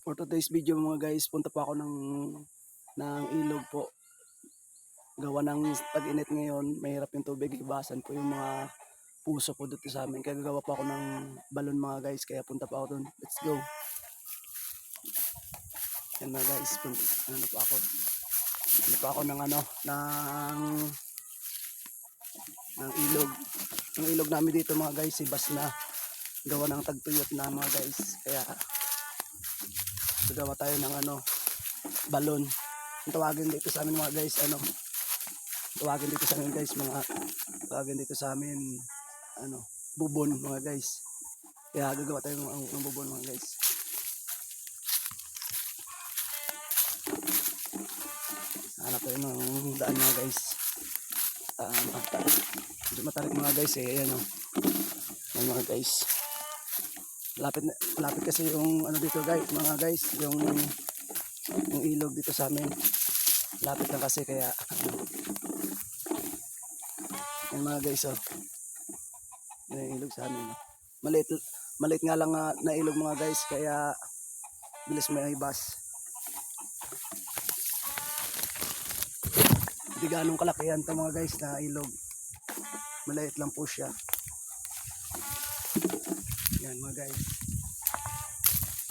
For today's video mga guys, punta pa ako ng ilog po. Gawa ng tag-init ngayon, mahirap yung tubig, ibasan po yung mga puso po dito sa amin. Kaya gagawa pa ako ng balon mga guys, kaya punta pa ako dun. Let's go. Yan mga guys, ano pa ako. Ano pa ako ng ilog. Yung ilog namin dito mga guys, ibas na. Gawa ng tagtuyot na mga guys. Kaya gagawa tayo ng balon. Ang tawagin dito sa amin mga guys, tawagin dito sa amin guys, tawagin dito sa amin, bubon mga guys. Kaya gagawa tayo ng bubon mga guys. Hanap tayo ng daan mga guys. Medyo matarik mga guys ayan Ayan mga guys. Malapit kasi yung dito guys, mga guys, yung ilog dito sa amin. Lapit lang kasi kaya yan mga guys yan yung ilog sa amin. Maliit nga lang na ilog mga guys, kaya bilis may ibas. Hindi ganong kalakihan to mga guys na ilog. Maliit lang po siya. Yan mga guys.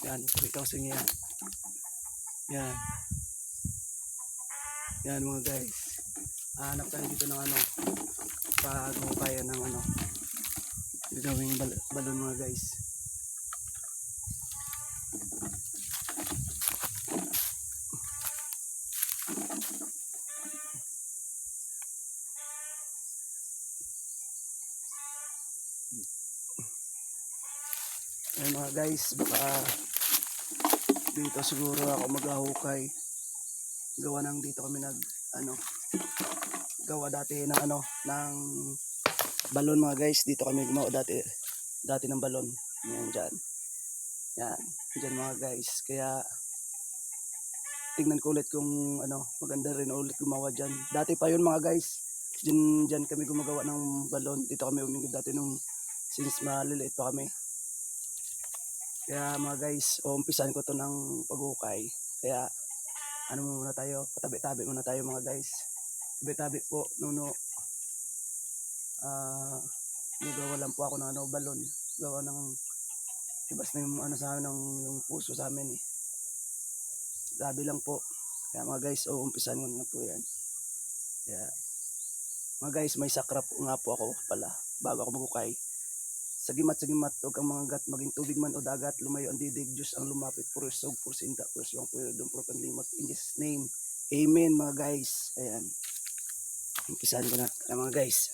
Yan, ikaw singi yan. Yan. Yan mga guys. Hanap tayo dito ng pag-ukaya ng gagawing balon mga guys. Ayan mga guys, baka dito siguro ako maghahukay. Gawa ng dito kami gawa dati ng balon mga guys. Dito kami gumawa dati ng balon. Yan dyan. Yan, dyan mga guys. Kaya tingnan ko ulit kung maganda rin ulit gumawa dyan. Dati pa yun mga guys. Dyan kami gumagawa ng balon. Dito kami umingid dati since maliliit pa kami. Kaya mga guys, umpisan ko to ng paghukay. Kaya muna tayo, patabi-tabi muna tayo mga guys. Tabi-tabi po, nagawa lang po ako ng balon. Gawa ng ibas na yung sa amin, yung puso sa amin eh. Tabi lang po. Kaya mga guys, umpisan ko na po yan. Kaya mga guys, may sakra po nga po ako pala bago ako maghukay. Sagimat, huwag kang mangagat, maging tubig man o dagat, lumayo ang didig, Diyos ang lumapit, purisog, pursinta, puriswang, puridong, propanlimot, in Jesus name, amen mga guys. Ayan, umpisahan ko na mga guys.